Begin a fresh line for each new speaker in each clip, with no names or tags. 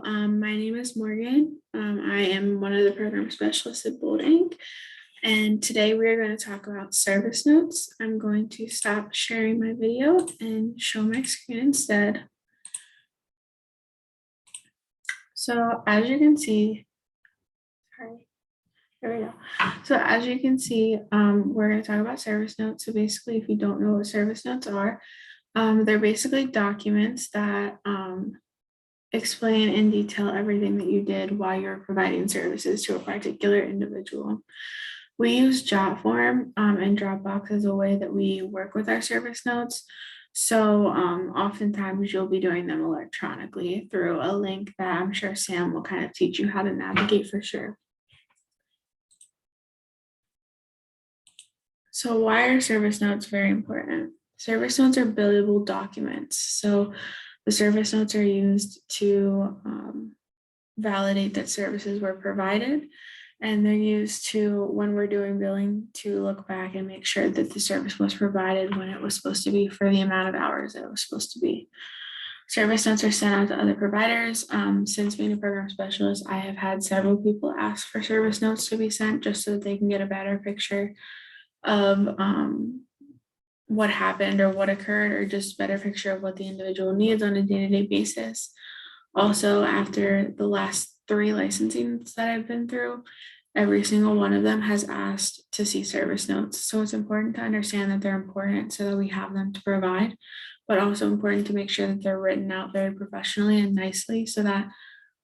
My name is Morgan. I am one of the program specialists at Bold Inc. And today we are going to talk about service notes. I'm going to stop sharing my video and show my screen instead. So as you can see, sorry, there we go. So as you can see, we're going to talk about service notes. So basically, if you don't know what service notes are, they're basically documents that explain in detail everything that you did while you're providing services to a particular individual. We use JotForm and Dropbox as a way that we work with our service notes. So oftentimes you'll be doing them electronically through a link that I'm sure Sam will kind of teach you how to navigate for sure. So why are service notes very important? Service notes are billable documents. So the service notes are used to validate that services were provided, and they're used to, when we're doing billing, to look back and make sure that the service was provided when it was supposed to be for the amount of hours that it was supposed to be. Service notes are sent out to other providers. Since being a program specialist, I have had several people ask for service notes to be sent just so that they can get a better picture of what happened or what occurred, or just better picture of what the individual needs on a day-to-day basis. Also, after the last 3 licensings that I've been through, every single one of them has asked to see service notes. So it's important to understand that they're important so that we have them to provide, but also important to make sure that they're written out very professionally and nicely so that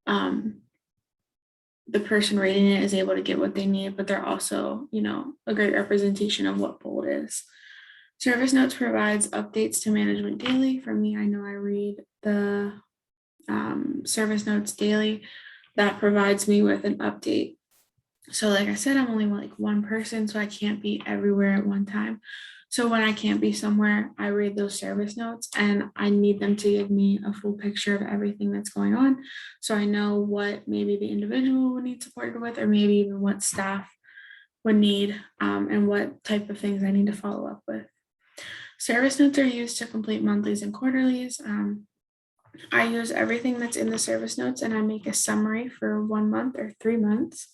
the person reading it is able to get what they need, but they're also, a great representation of what Bold is. Service notes provides updates to management daily. For me, I know I read the service notes daily. That provides me with an update. So like I said, I'm only like one person, so I can't be everywhere at one time. So when I can't be somewhere, I read those service notes and I need them to give me a full picture of everything that's going on. So I know what maybe the individual would need support with, or maybe even what staff would need, and what type of things I need to follow up with. Service notes are used to complete monthlies and quarterlies. I use everything that's in the service notes and I make a summary for 1 month or 3 months.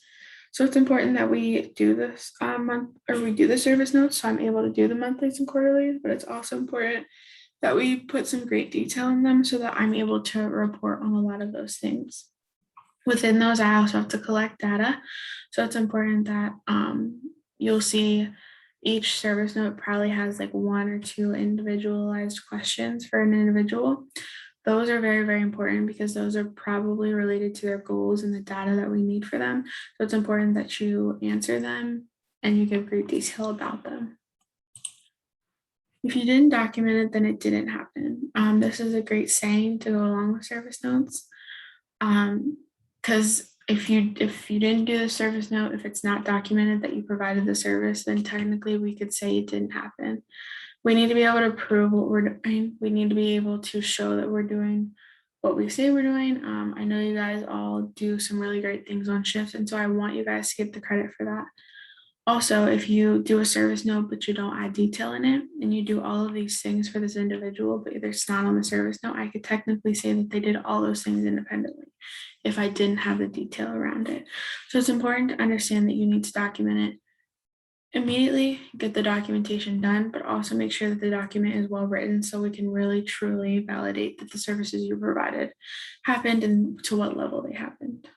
So it's important that we do this we do the service notes so I'm able to do the monthlies and quarterlies, but it's also important that we put some great detail in them so that I'm able to report on a lot of those things. Within those, I also have to collect data. So it's important that you'll see each service note probably has like 1 or 2 individualized questions for an individual. Those are very, very important because those are probably related to their goals and the data that we need for them. So it's important that you answer them and you give great detail about them. If you didn't document it, then it didn't happen. This is a great saying to go along with service notes. Because if you didn't do the service note, if it's not documented that you provided the service, then technically we could say it didn't happen. We need to be able to prove what we're doing. We need to be able to show that we're doing what we say we're doing. I know you guys all do some really great things on shifts, and so I want you guys to get the credit for that. Also, if you do a service note, but you don't add detail in it, and you do all of these things for this individual, but it's not on the service note, I could technically say that they did all those things independently if I didn't have the detail around it. So it's important to understand that you need to document it immediately, get the documentation done, but also make sure that the document is well written so we can really truly validate that the services you provided happened and to what level they happened.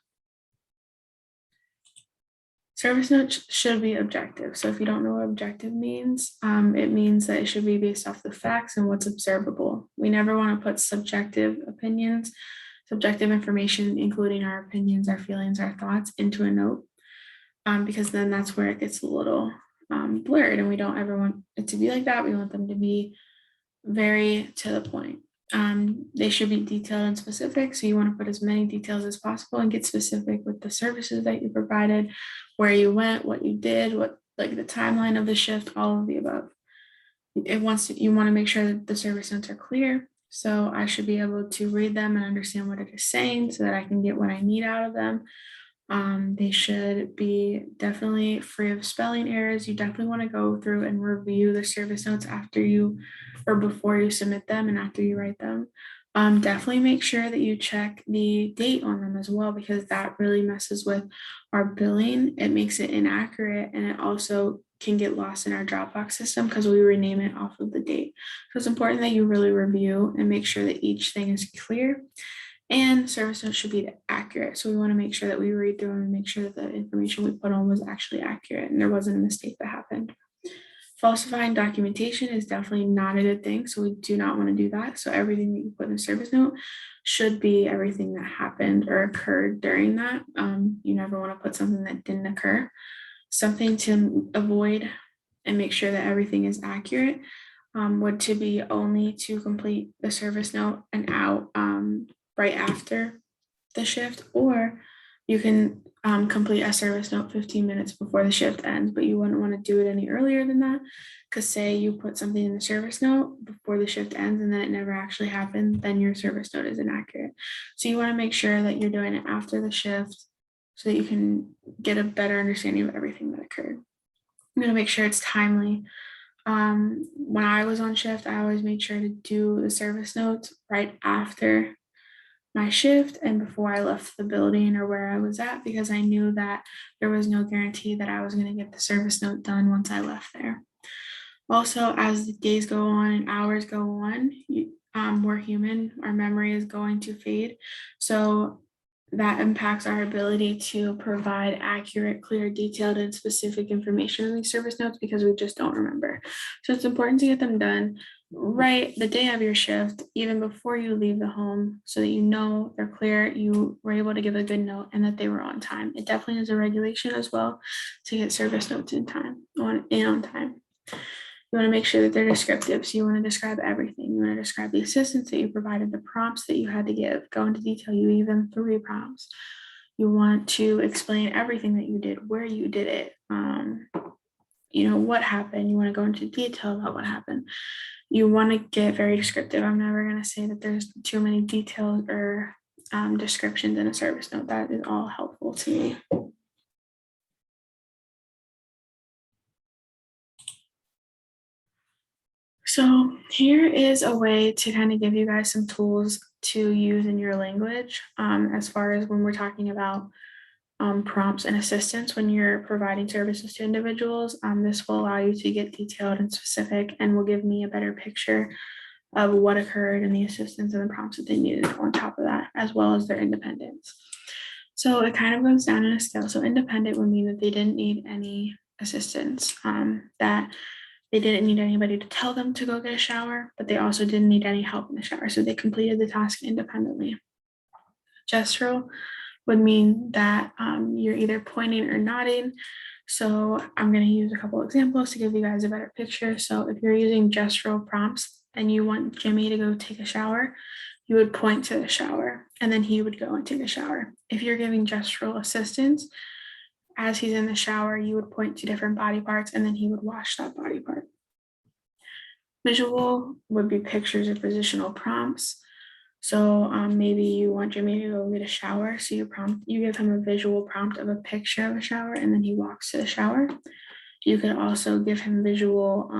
Service notes should be objective. So if you don't know what objective means, it means that it should be based off the facts and what's observable. We never want to put subjective opinions, subjective information, including our opinions, our feelings, our thoughts, into a note, because then that's where it gets a little blurred, and we don't ever want it to be like that. We want them to be very to the point. They should be detailed and specific. So you want to put as many details as possible and get specific with the services that you provided, where you went, what you did, what like the timeline of the shift, all of the above. You want to make sure that the service notes are clear. So I should be able to read them and understand what it is saying so that I can get what I need out of them. They should be definitely free of spelling errors. You definitely want to go through and review the service notes after you or before you submit them and after you write them. Definitely make sure that you check the date on them as well, because that really messes with our billing. It makes it inaccurate, and it also can get lost in our Dropbox system because we rename it off of the date. So it's important that you really review and make sure that each thing is clear. And service notes should be accurate. So we want to make sure that we read through and make sure that the information we put on was actually accurate and there wasn't a mistake that happened. Falsifying documentation is definitely not a good thing. So we do not want to do that. So everything that you put in the service note should be everything that happened or occurred during that. You never want to put something that didn't occur. Something to avoid and make sure that everything is accurate would to be only to complete the service note and out right after the shift, or you can complete a service note 15 minutes before the shift ends, but you wouldn't want to do it any earlier than that. Because say you put something in the service note before the shift ends and then it never actually happened, then your service note is inaccurate. So you want to make sure that you're doing it after the shift so that you can get a better understanding of everything that occurred. I'm going to make sure it's timely. When I was on shift, I always made sure to do the service notes right after my shift and before I left the building or where I was at, because I knew that there was no guarantee that I was going to get the service note done once I left there. Also, as the days go on and hours go on, we're human, our memory is going to fade. So that impacts our ability to provide accurate, clear, detailed, and specific information in these service notes because we just don't remember. So it's important to get them done right the day of your shift, even before you leave the home, so that you know they're clear, you were able to give a good note, and that they were on time. It definitely is a regulation as well to get service notes in time, on time. You want to make sure that they're descriptive. So you want to describe everything. You want to describe the assistance that you provided, the prompts that you had to give, go into detail. You even 3 prompts. You want to explain everything that you did, where you did it, what happened. You want to go into detail about what happened. You want to get very descriptive. I'm never going to say that there's too many details or descriptions in a service note. That is all helpful to me. So here is a way to kind of give you guys some tools to use in your language as far as when we're talking about prompts and assistance when you're providing services to individuals. This will allow you to get detailed and specific and will give me a better picture of what occurred and the assistance and the prompts that they needed on top of that, as well as their independence. So it kind of goes down in a scale. So independent would mean that they didn't need any assistance, that they didn't need anybody to tell them to go get a shower, but they also didn't need any help in the shower. So they completed the task independently. Gestural would mean that you're either pointing or nodding. So I'm going to use a couple examples to give you guys a better picture. So if you're using gestural prompts and you want Jimmy to go take a shower, you would point to the shower and then he would go and take a shower. If you're giving gestural assistance, as he's in the shower, you would point to different body parts and then he would wash that body part. Visual would be pictures or positional prompts. So maybe you want Jimmy to go get a shower. So you give him a visual prompt of a picture of a shower and then he walks to the shower. You could also give him visual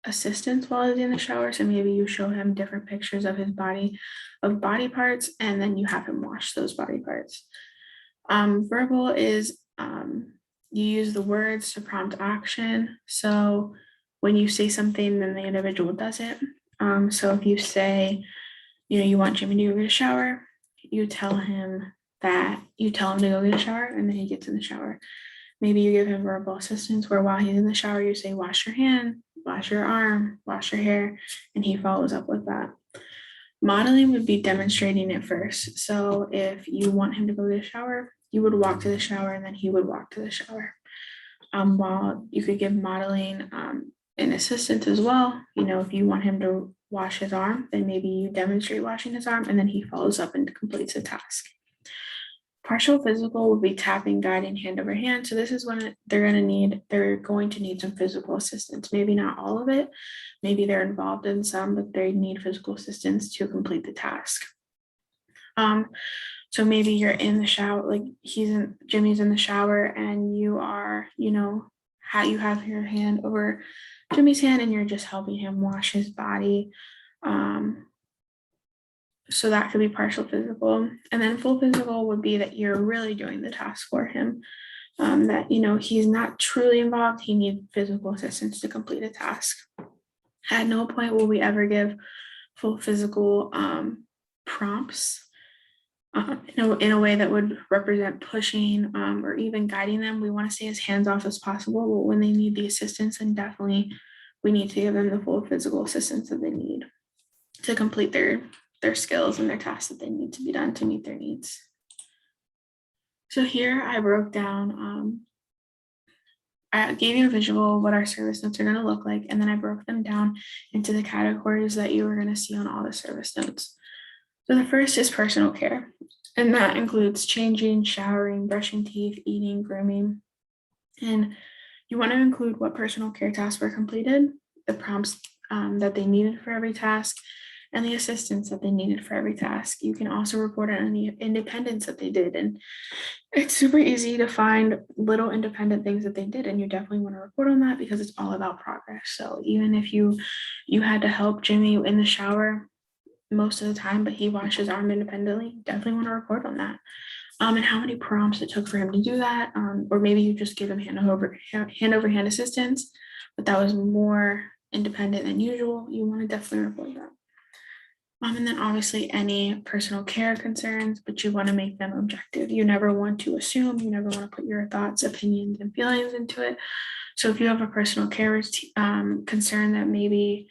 assistance while he's in the shower. So maybe you show him different pictures of his body, of body parts, and then you have him wash those body parts. Verbal is you use the words to prompt action. So when you say something, then the individual does it. So if you say, you want Jimmy to go get a shower, you tell him to go get a shower and then he gets in the shower. Maybe you give him verbal assistance where while he's in the shower, you say, wash your hand, wash your arm, wash your hair, and he follows up with that. Modeling would be demonstrating it first. So if you want him to go to the shower, you would walk to the shower and then he would walk to the shower. While you could give modeling an assistance as well, if you want him to wash his arm, then maybe you demonstrate washing his arm and then he follows up and completes the task. Partial physical would be tapping, guiding hand over hand. So this is when they're going to need some physical assistance. Maybe not all of it. Maybe they're involved in some, but they need physical assistance to complete the task. So maybe you're in the shower, like Jimmy's in the shower and you are, you have your hand over Jimmy's hand and you're just helping him wash his body. So that could be partial physical. And then full physical would be that you're really doing the task for him. That, he's not truly involved. He needs physical assistance to complete a task. At no point will we ever give full physical prompts in a way that would represent pushing or even guiding them. We want to stay as hands off as possible, but when they need the assistance, then definitely we need to give them the full physical assistance that they need to complete their skills and their tasks that they need to be done to meet their needs. So here I broke down, I gave you a visual of what our service notes are going to look like, and then I broke them down into the categories that you were going to see on all the service notes. So the first is personal care, and that includes changing, showering, brushing teeth, eating, grooming. And you want to include what personal care tasks were completed, the prompts that they needed for every task, and the assistance that they needed for every task. You can also report on any independence that they did. And it's super easy to find little independent things that they did, and you definitely want to report on that because it's all about progress. So even if you had to help Jimmy in the shower most of the time, but he washed his arm independently, definitely want to report on that. And how many prompts it took for him to do that. Or maybe you just give him hand over hand assistance, but that was more independent than usual. You want to definitely report that. And then obviously any personal care concerns, but you want to make them objective. You never want to assume, you never want to put your thoughts, opinions, and feelings into it. So if you have a personal care concern that maybe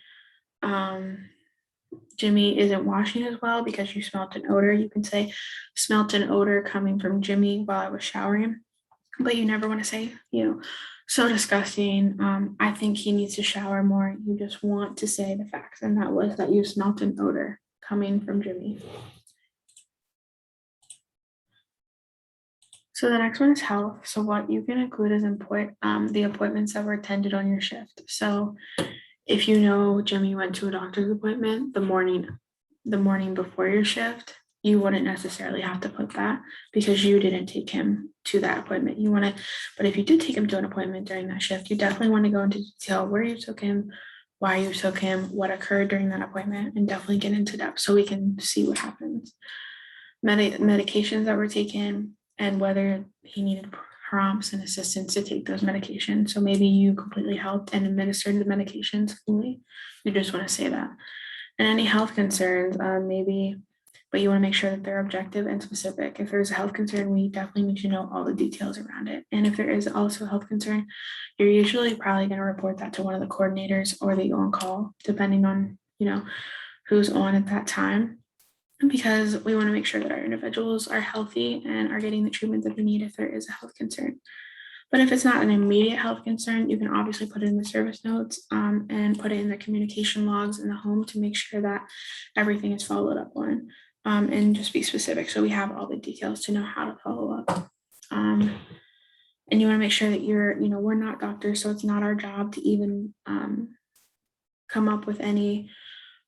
Jimmy isn't washing as well because you smelt an odor, you can say, smelt an odor coming from Jimmy while I was showering. But you never want to say, so disgusting. I think he needs to shower more. You just want to say the facts, and that was that you smelt an odor coming from Jimmy. So the next one is health. So what you can include is the appointments that were attended on your shift. So if you know Jimmy went to a doctor's appointment the morning before your shift, you wouldn't necessarily have to put that because you didn't take him to that appointment. But if you did take him to an appointment during that shift, you definitely want to go into detail where you took him, why you took him, what occurred during that appointment, and definitely get into depth so we can see what happens. Medications that were taken and whether he needed prompts and assistance to take those medications. So maybe you completely helped and administered the medications fully. You just want to say that. And any health concerns, maybe, but you want to make sure that they're objective and specific. If there's a health concern, we definitely need to know all the details around it. And if there is also a health concern, you're usually probably going to report that to one of the coordinators or the on-call, depending on, who's on at that time, because we want to make sure that our individuals are healthy and are getting the treatment that they need if there is a health concern. But if it's not an immediate health concern, you can obviously put it in the service notes and put it in the communication logs in the home to make sure that everything is followed up on, and just be specific. So we have all the details to know how to follow up. And you want to make sure that we're not doctors, so it's not our job to even come up with any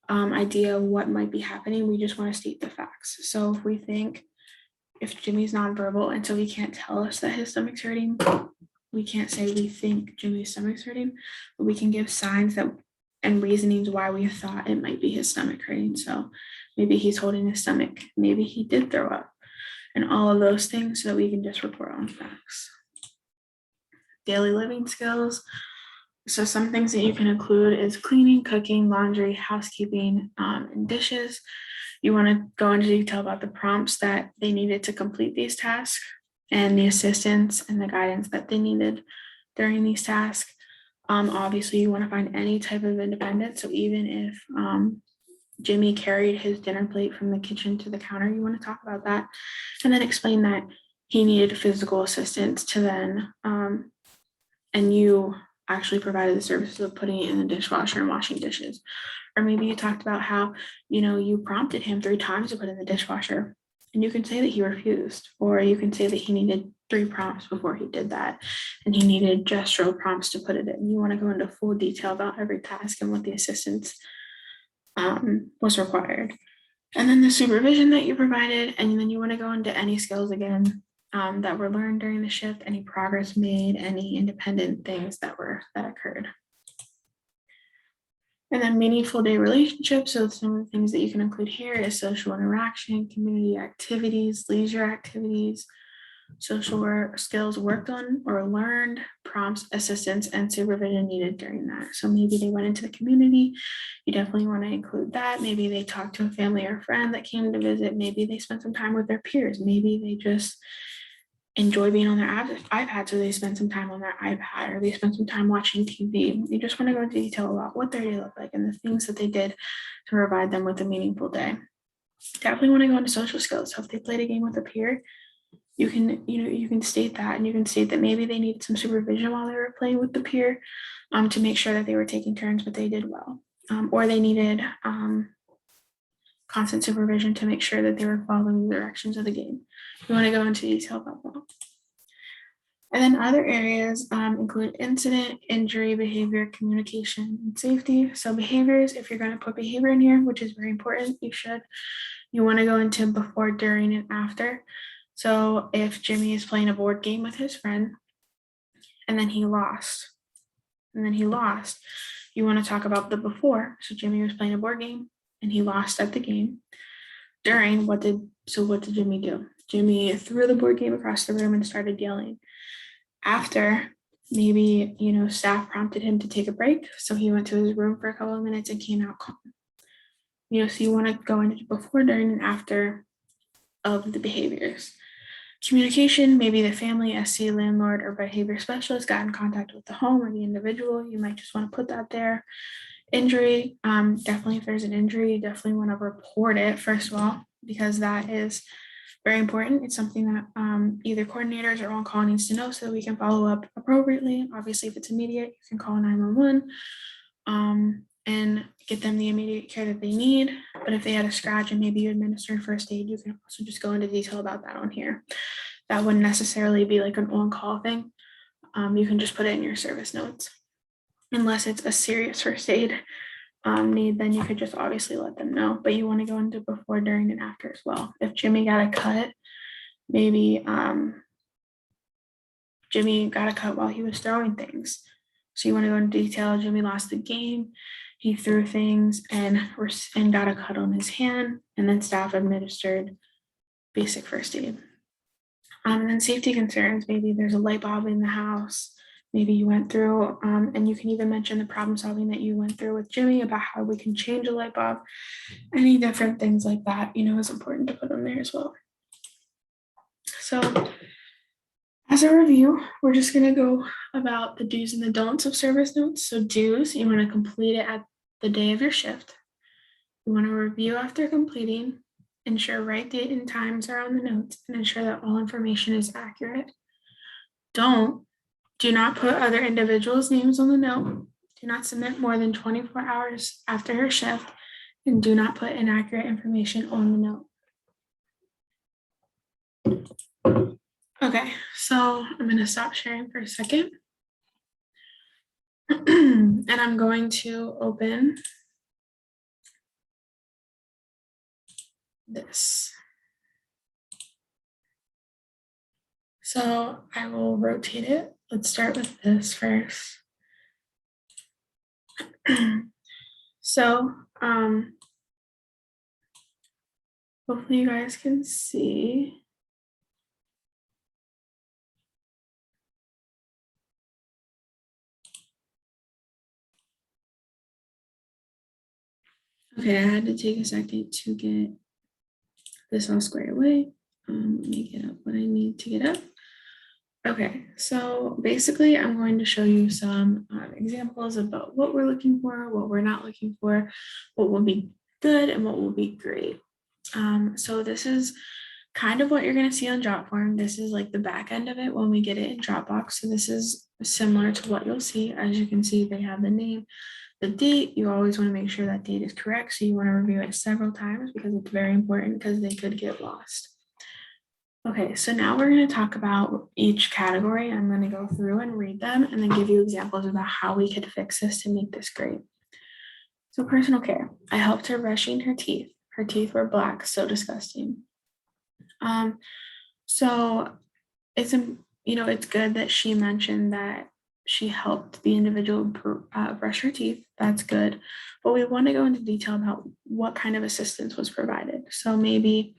idea of what might be happening. We just want to state the facts. So if Jimmy's nonverbal and so he can't tell us that his stomach's hurting, we can't say we think Jimmy's stomach's hurting, but we can give signs and reasonings why we thought it might be his stomach hurting. So maybe he's holding his stomach, maybe he did throw up, and all of those things so that we can just report on facts. Daily living skills. So some things that you can include is cleaning, cooking, laundry, housekeeping, and dishes. You want to go into detail about the prompts that they needed to complete these tasks and the assistance and the guidance that they needed during these tasks. Obviously, you want to find any type of independence. So even if Jimmy carried his dinner plate from the kitchen to the counter, you want to talk about that and then explain that he needed physical assistance to then, and you actually provided the services of putting it in the dishwasher and washing dishes. Or maybe you talked about how, you prompted him 3 times to put in the dishwasher, and you can say that he refused, or you can say that he needed 3 prompts before he did that, and he needed gestural prompts to put it in. You want to go into full detail about every task and what the assistance was required. And then the supervision that you provided, and then you want to go into any skills again that were learned during the shift, any progress made, any independent things that occurred. And then meaningful day relationships. So some of the things that you can include here is social interaction, community activities, leisure activities, social work skills worked on or learned, prompts, assistance, and supervision needed during that. So maybe they went into the community. You definitely want to include that. Maybe they talked to a family or friend that came to visit. Maybe they spent some time with their peers. Maybe they just enjoy being on their iPad, so they spend some time on their iPad, or they spend some time watching TV. You just want to go into detail about what their day looked like and the things that they did to provide them with a meaningful day. Definitely want to go into social skills. So if they played a game with a peer, you can state that, and you can state that maybe they needed some supervision while they were playing with the peer, to make sure that they were taking turns, but they did well, or they needed constant supervision to make sure that they were following the directions of the game. We want to go into detail about that. And then other areas include incident, injury, behavior, communication, and safety. So behaviors, if you're going to put behavior in here, which is very important, you want to go into before, during, and after. So if Jimmy is playing a board game with his friend and then he lost, you want to talk about the before. So Jimmy was playing a board game and he lost at the game. During, what did Jimmy do? Jimmy threw the board game across the room and started yelling. After, maybe, staff prompted him to take a break. So he went to his room for a couple of minutes and came out calm. So you want to go into before, during, and after of the behaviors. Communication, maybe the family, SC, landlord, or behavior specialist got in contact with the home or the individual. You might just want to put that there. Injury, definitely if there's an injury, you definitely want to report it, first of all, because that is very important. It's something that either coordinators or on-call needs to know so that we can follow up appropriately. Obviously, if it's immediate, you can call 911 and get them the immediate care that they need. But if they had a scratch and maybe you administered first aid, you can also just go into detail about that on here. That wouldn't necessarily be like an on-call thing. You can just put it in your service notes. Unless it's a serious first aid need, then you could just obviously let them know. But you want to go into before, during, and after as well. If Jimmy got a cut, maybe Jimmy got a cut while he was throwing things. So you want to go into detail. Jimmy lost the game. He threw things and got a cut on his hand, and then staff administered basic first aid. And then safety concerns, maybe there's a light bulb in the house. Maybe you went through, and you can even mention the problem solving that you went through with Jimmy about how we can change a light bulb. Any different things like that, is important to put on there as well. So as a review, we're just going to go about the do's and the don'ts of service notes. So do's, you want to complete it at the day of your shift. You want to review after completing, ensure right date and times are on the notes, and ensure that all information is accurate. Do not put other individuals' names on the note. Do not submit more than 24 hours after your shift, and do not put inaccurate information on the note. Okay, so I'm going to stop sharing for a second. And I'm going to open this. So I will rotate it. Let's start with this first. So hopefully you guys can see. Okay, I had to take a second to get this all squared away. Let me get up what I need to get up. Okay, so basically I'm going to show you some examples about what we're looking for, what we're not looking for, what will be good and what will be great. So this is kind of what you're going to see on Jotform. This is like the back end of it when we get it in Dropbox. So this is similar to what you'll see. As you can see, they have the name, the date. You always want to make sure that date is correct. So you want to review it several times because it's very important because they could get lost. Okay, so now we're going to talk about each category. I'm going to go through and read them and then give you examples about how we could fix this to make this great. So personal care. I helped her brushing her teeth. Her teeth were black, so disgusting. So it's good that she mentioned that she helped the individual brush her teeth. That's good. But we want to go into detail about what kind of assistance was provided. So maybe,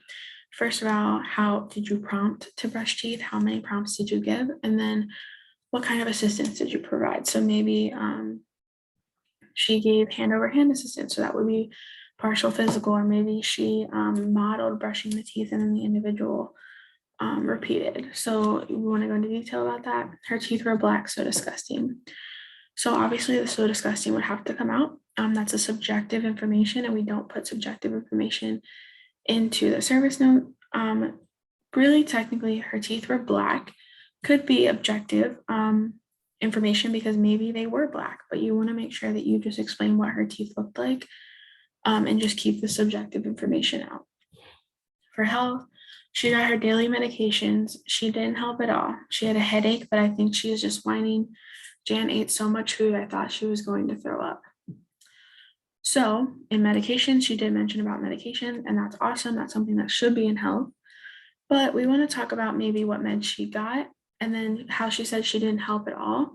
first of all, how did you prompt to brush teeth? How many prompts did you give? And then what kind of assistance did you provide? So maybe she gave hand over hand assistance. So that would be partial physical, or maybe she modeled brushing the teeth and then the individual repeated. So we want to go into detail about that. Her teeth were black, so disgusting. So obviously the so disgusting would have to come out. That's a subjective information, and we don't put subjective information into the service note. Really, technically, her teeth were black. Could be objective information because maybe they were black, but you want to make sure that you just explain what her teeth looked like, and just keep the subjective information out. For health, she got her daily medications. She didn't help at all. She had a headache, but I think she was just whining. Jan ate so much food, I thought she was going to throw up. So in medication, she did mention about medication, and that's awesome. That's something that should be in health. But we want to talk about maybe what meds she got, and then how she said she didn't help at all.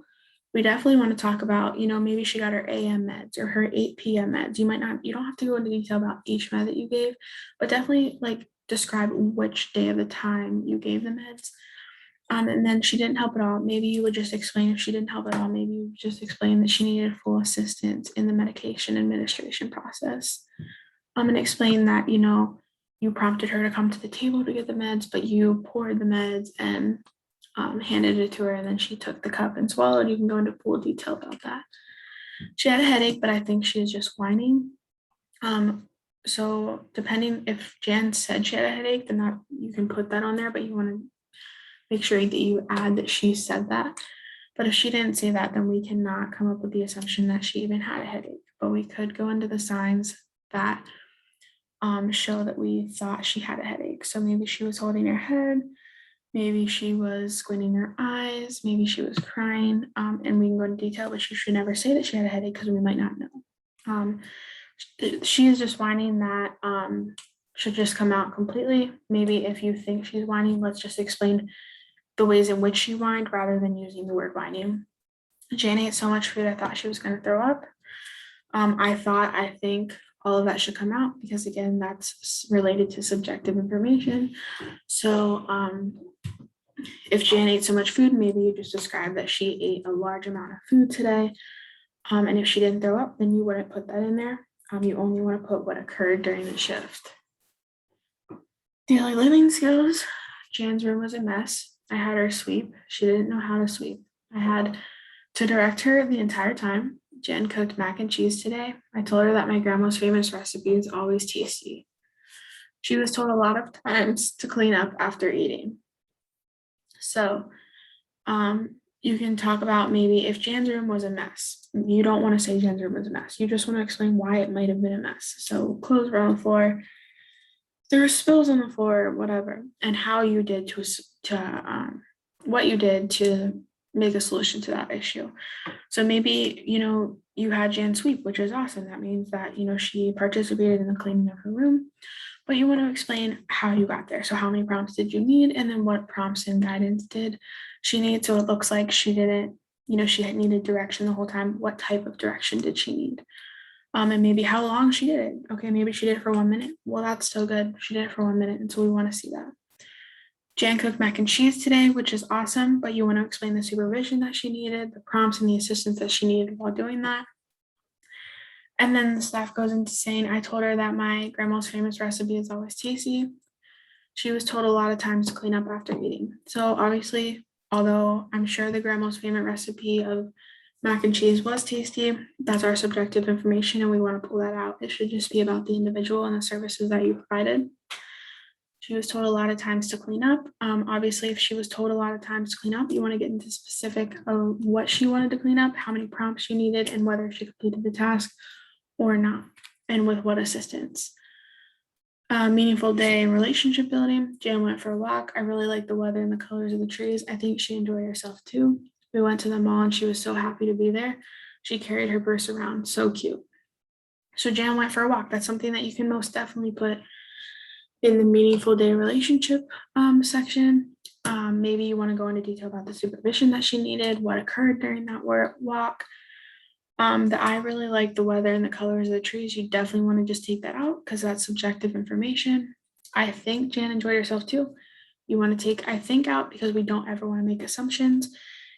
We definitely want to talk about, maybe she got her AM meds or her 8 p.m. meds. You don't have to go into detail about each med that you gave, but definitely describe which day of the time you gave the meds. And then she didn't help at all. Maybe you would just explain if she didn't help at all. Maybe you would just explain that she needed full assistance in the medication administration process. And explain that, you prompted her to come to the table to get the meds, but you poured the meds and handed it to her, and then she took the cup and swallowed. You can go into full detail about that. She had a headache, but I think she is just whining. So depending if Jan said she had a headache, then you can put that on there, but you want to make sure that you add that she said that. But if she didn't say that, then we cannot come up with the assumption that she even had a headache. But we could go into the signs that show that we thought she had a headache. So maybe she was holding her head, maybe she was squinting her eyes, maybe she was crying, and we can go into detail, but she should never say that she had a headache because we might not know. She is just whining that should just come out completely. Maybe if you think she's whining, let's just explain the ways in which she whined rather than using the word whining. Jane ate so much food, I thought she was going to throw up. I think all of that should come out because, again, that's related to subjective information. So if Jan ate so much food, maybe you just describe that she ate a large amount of food today. And if she didn't throw up, then you wouldn't put that in there. You only want to put what occurred during the shift. Daily living skills. Jan's room was a mess. I had her sweep. She didn't know how to sweep. I had to direct her the entire time. Jan cooked mac and cheese today. I told her that my grandma's famous recipe is always tasty. She was told a lot of times to clean up after eating. So you can talk about maybe if Jan's room was a mess. You don't want to say Jan's room was a mess. You just want to explain why it might have been a mess. So clothes were on the floor, there were spills on the floor, whatever, and how you did what you did to make a solution to that issue. So maybe, you had Jan sweep, which is awesome. That means that, she participated in the cleaning of her room, but you want to explain how you got there. So how many prompts did you need? And then what prompts and guidance did she need? So it looks like she didn't, she had needed direction the whole time. What type of direction did she need? And maybe how long she did it. Okay, maybe she did it for 1 minute. Well, that's still good. She did it for 1 minute, and so we want to see that. Jan cooked mac and cheese today, which is awesome, but you want to explain the supervision that she needed, the prompts and the assistance that she needed while doing that. And then the staff goes into saying, I told her that my grandma's famous recipe is always tasty. She was told a lot of times to clean up after eating. So obviously, although I'm sure the grandma's favorite recipe of mac and cheese was tasty, that's our subjective information, and we want to pull that out. It should just be about the individual and the services that you provided. She was told a lot of times to clean up. Obviously, if she was told a lot of times to clean up, you want to get into specific of what she wanted to clean up, how many prompts she needed, and whether she completed the task or not, and with what assistance. Meaningful day and relationship building. Jan went for a walk. I really like the weather and the colors of the trees. I think she enjoyed herself too. We went to the mall and she was so happy to be there. She carried her purse around. So cute. So Jan went for a walk. That's something that you can most definitely put in the meaningful day relationship section. Maybe you want to go into detail about the supervision that she needed, what occurred during that walk. I really like the weather and the colors of the trees. You definitely want to just take that out because that's subjective information. I think Jan enjoyed herself too. You want to take I think out because we don't ever want to make assumptions.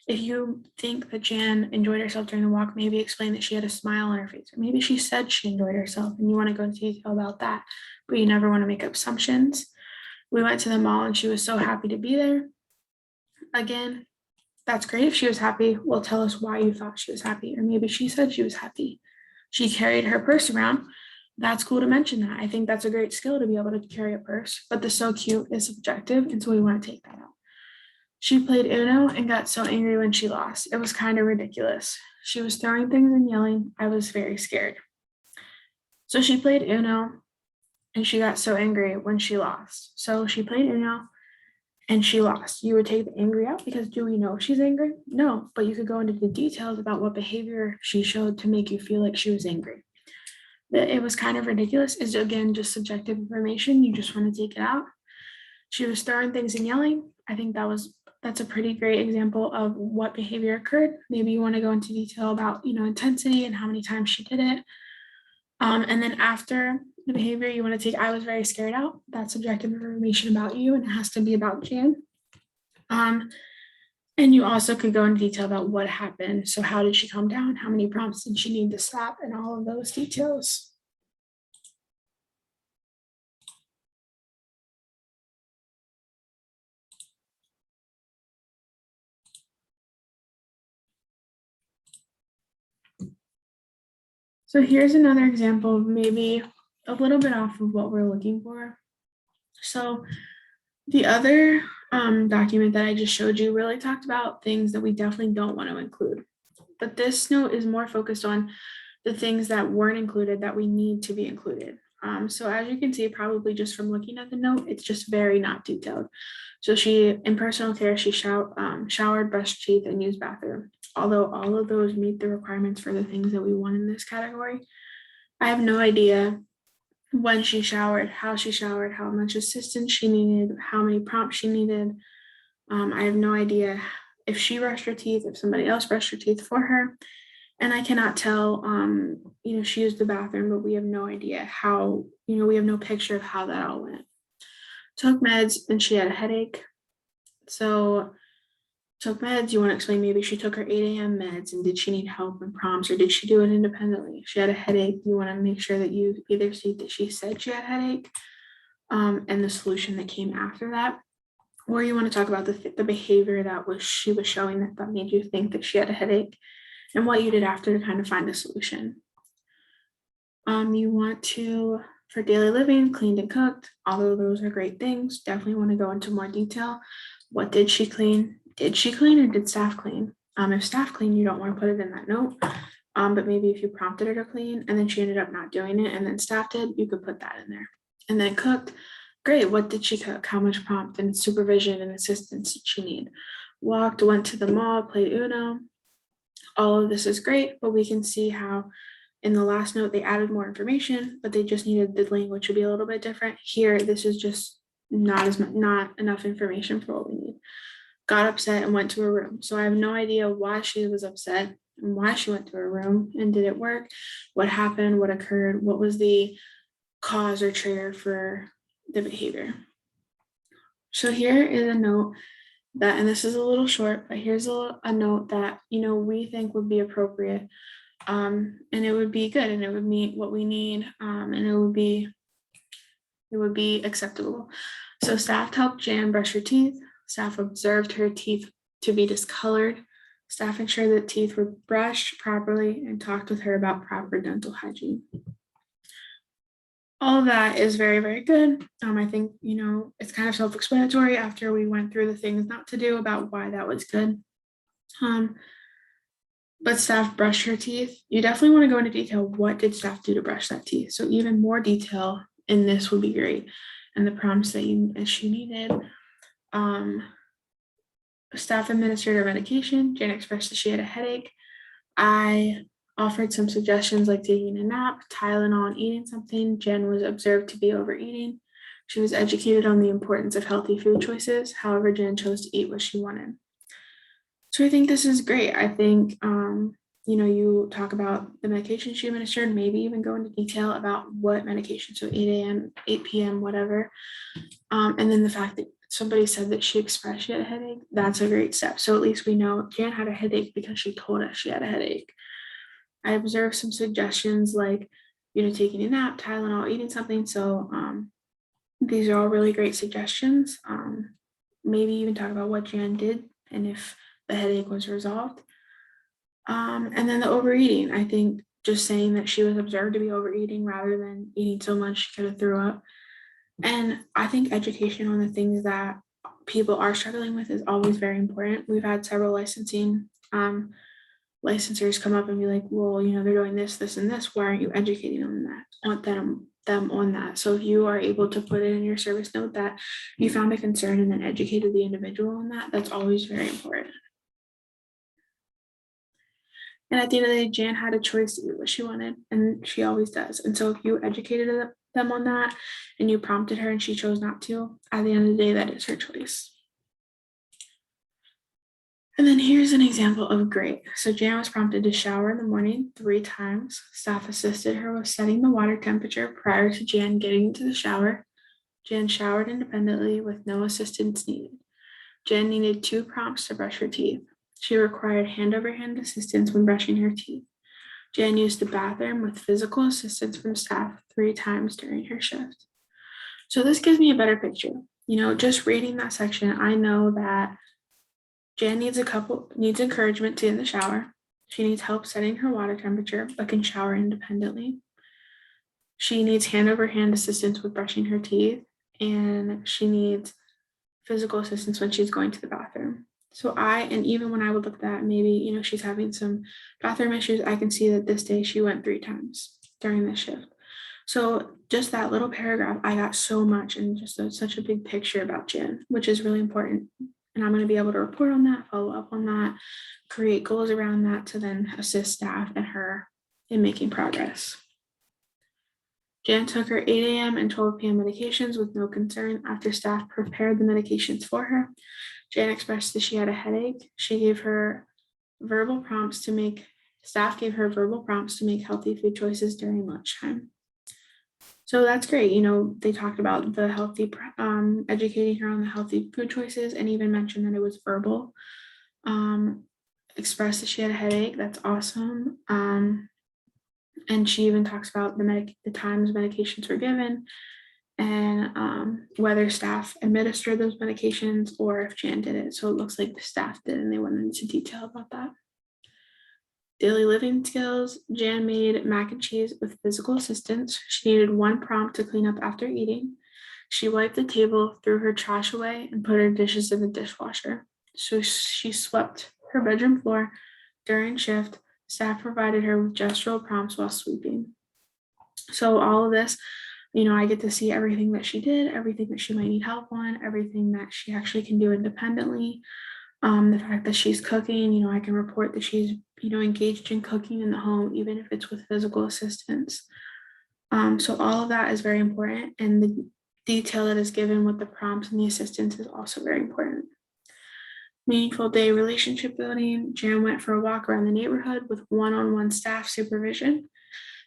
If you think that Jan enjoyed herself during the walk, maybe explain that she had a smile on her face, or maybe she said she enjoyed herself and you want to go into detail about that, but you never want to make assumptions. We went to the mall and she was so happy to be there. Again, that's great if she was happy. Well, tell us why you thought she was happy, or maybe she said she was happy. She carried her purse around. That's cool to mention that. I think that's a great skill to be able to carry a purse, but the so cute is subjective, and so we want to take that out. She played Uno and got so angry when she lost. It was kind of ridiculous. She was throwing things and yelling. I was very scared. So she played Uno and she got so angry when she lost. So she played Uno and she lost. You would take the angry out because do we know if she's angry? No, but you could go into the details about what behavior she showed to make you feel like she was angry. That it was kind of ridiculous is again just subjective information. You just want to take it out. She was throwing things and yelling. I think that's a pretty great example of what behavior occurred. Maybe you want to go into detail about intensity and how many times she did it. And then after the behavior, you want to take I was very scared out. That's subjective information about you and it has to be about Jan. And you also could go into detail about what happened. So how did she calm down? How many prompts did she need to stop? And all of those details. So here's another example of maybe a little bit off of what we're looking for. So the other document that I just showed you really talked about things that we definitely don't want to include. But this note is more focused on the things that weren't included that we need to be included. So as you can see, probably just from looking at the note, it's just very not detailed. So she, in personal care, she showered, brushed teeth, and used bathroom. Although all of those meet the requirements for the things that we want in this category, I have no idea when she showered, how much assistance she needed, how many prompts she needed. I have no idea if she brushed her teeth, if somebody else brushed her teeth for her. And I cannot tell, she used the bathroom, but we have no idea how, we have no picture of how that all went. Took meds and she had a headache. So took meds, you want to explain maybe she took her 8 a.m. meds and did she need help and prompts or did she do it independently? If she had a headache, you want to make sure that you either see that she said she had a headache and the solution that came after that, or you want to talk about the behavior that she was showing that made you think that she had a headache and what you did after to kind of find a solution. You want to, for daily living, cleaned and cooked, although those are great things, definitely want to go into more detail. What did she clean? Did she clean or did staff clean? If staff clean, you don't want to put it in that note. But maybe if you prompted her to clean and then she ended up not doing it and then staff did, you could put that in there. And then cooked, great. What did she cook? How much prompt and supervision and assistance did she need? Walked, went to the mall, played Uno. All of this is great, but we can see how in the last note they added more information, but they just needed the language to be a little bit different. Here, this is just not enough information for what we need. Got upset and went to her room. So I have no idea why she was upset and why she went to her room and did it work? What happened? What occurred? What was the cause or trigger for the behavior? So here is a note that, and this is a little short, but here's a note that, we think would be appropriate. And it would be good and it would meet what we need. And it would be acceptable. So staff helped Jan brush her teeth. Staff observed her teeth to be discolored. Staff ensured that teeth were brushed properly and talked with her about proper dental hygiene. All of that is very, very good. I think, it's kind of self-explanatory after we went through the things not to do about why that was good. But staff brushed her teeth. You definitely want to go into detail. What did staff do to brush that teeth? So even more detail in this would be great. And the prompts that she needed. Staff administered her medication. Jan expressed that she had a headache. I offered some suggestions like taking a nap, Tylenol, and eating something. Jen was observed to be overeating. She was educated on the importance of healthy food choices. However, Jan chose to eat what she wanted. So I think this is great. I think, you talk about the medication she administered, maybe even go into detail about what medication, so 8 a.m., 8 p.m., whatever. And then the fact that somebody said that she expressed she had a headache, that's a great step. So at least we know Jan had a headache because she told us she had a headache. I observed some suggestions like, taking a nap, Tylenol, eating something. So these are all really great suggestions. Maybe even talk about what Jan did and if the headache was resolved. And then the overeating, I think just saying that she was observed to be overeating rather than eating so much she could have threw up. And I think education on the things that people are struggling with is always very important. We've had several licensors come up and be like, well, they're doing this, this, and this. Why aren't you educating them on that? So if you are able to put it in your service note that you found a concern and then educated the individual on that, that's always very important. And at the end of the day, Jan had a choice to do what she wanted, and she always does. And so if you educated them on that and you prompted her and she chose not to, at the end of the day, that is her choice. And then here's an example of great. So Jan was prompted to shower in the morning 3 times. Staff assisted her with setting the water temperature prior to Jan getting into the shower. Jan showered independently with no assistance needed. Jan needed 2 prompts to brush her teeth. She required hand-over-hand assistance when brushing her teeth. Jan used the bathroom with physical assistance from staff 3 times during her shift. So this gives me a better picture. Just reading that section, I know that Jan needs encouragement to in the shower. She needs help setting her water temperature, but can shower independently. She needs hand-over-hand assistance with brushing her teeth, and she needs physical assistance when she's going to the bathroom. So and even when I would look at that, maybe, she's having some bathroom issues, I can see that this day she went 3 times during the shift. So just that little paragraph, I got so much and just such a big picture about Jan, which is really important. And I'm going to be able to report on that, follow up on that, create goals around that to then assist staff and her in making progress. Jan took her 8 a.m. and 12 p.m. medications with no concern after staff prepared the medications for her. Jan expressed that she had a headache. Staff gave her verbal prompts to make healthy food choices during lunchtime. So that's great. They talked about the healthy, educating her on the healthy food choices and even mentioned that it was verbal. Expressed that she had a headache. That's awesome. And she even talks about the times medications were given and whether staff administered those medications or if Jan did it. So it looks like the staff did, and they went into detail about that. Daily living skills. Jan made mac and cheese with physical assistance. She needed 1 prompt to clean up after eating. She wiped the table, threw her trash away, and put her dishes in the dishwasher. So she swept her bedroom floor during shift. Staff provided her with gestural prompts while sweeping. So all of this, I get to see everything that she did, everything that she might need help on, everything that she actually can do independently. The fact that she's cooking, I can report that she's, engaged in cooking in the home, even if it's with physical assistance. So all of that is very important. And the detail that is given with the prompts and the assistance is also very important. Meaningful day relationship building. Jan went for a walk around the neighborhood with one-on-one staff supervision.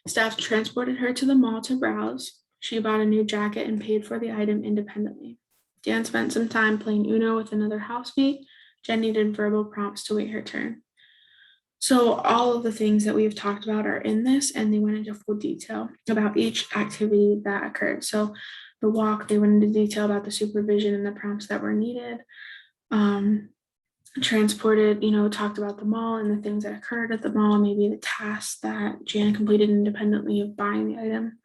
Staff transported her to the mall to browse. She bought a new jacket and paid for the item independently. Jan spent some time playing Uno with another housemate. Jen needed verbal prompts to wait her turn. So all of the things that we've talked about are in this, and they went into full detail about each activity that occurred. So the walk, they went into detail about the supervision and the prompts that were needed. Transported, talked about the mall and the things that occurred at the mall, maybe the tasks that Jan completed independently of buying the item.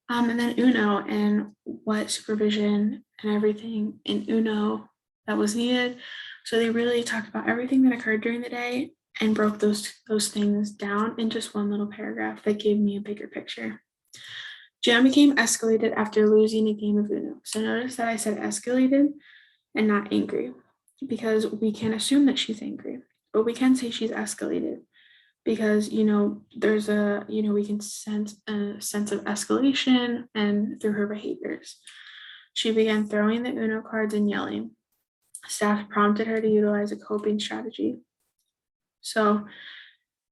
And then Uno and what supervision and everything in Uno that was needed. So they really talked about everything that occurred during the day and broke those things down in just one little paragraph that gave me a bigger picture. Jan became escalated after losing a game of Uno. So notice that I said escalated and not angry, because we can assume that she's angry, but we can say she's escalated because, there's we can sense a sense of escalation and through her behaviors. She began throwing the Uno cards and yelling. Staff prompted her to utilize a coping strategy. So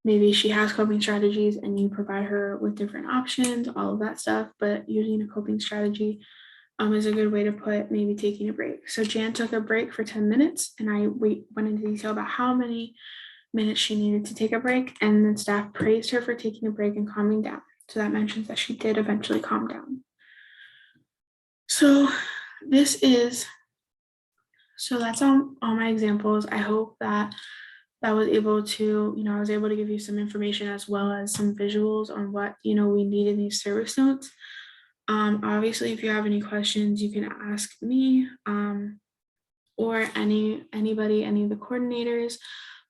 maybe she has coping strategies and you provide her with different options, all of that stuff, but using a coping strategy is a good way to put maybe taking a break. So Jan took a break for 10 minutes and I went into detail about how many minutes she needed to take a break, and then staff praised her for taking a break and calming down. So that mentions that she did eventually calm down. So that's all my examples. I hope that was able to, I was able to give you some information as well as some visuals on what, we need in these service notes. Obviously, if you have any questions, you can ask me or anybody, any of the coordinators,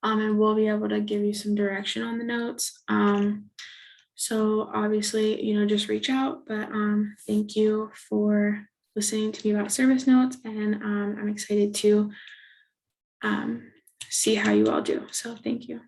and we'll be able to give you some direction on the notes. So obviously, just reach out, but thank you for listening to me about service notes, and I'm excited to see how you all do. So thank you.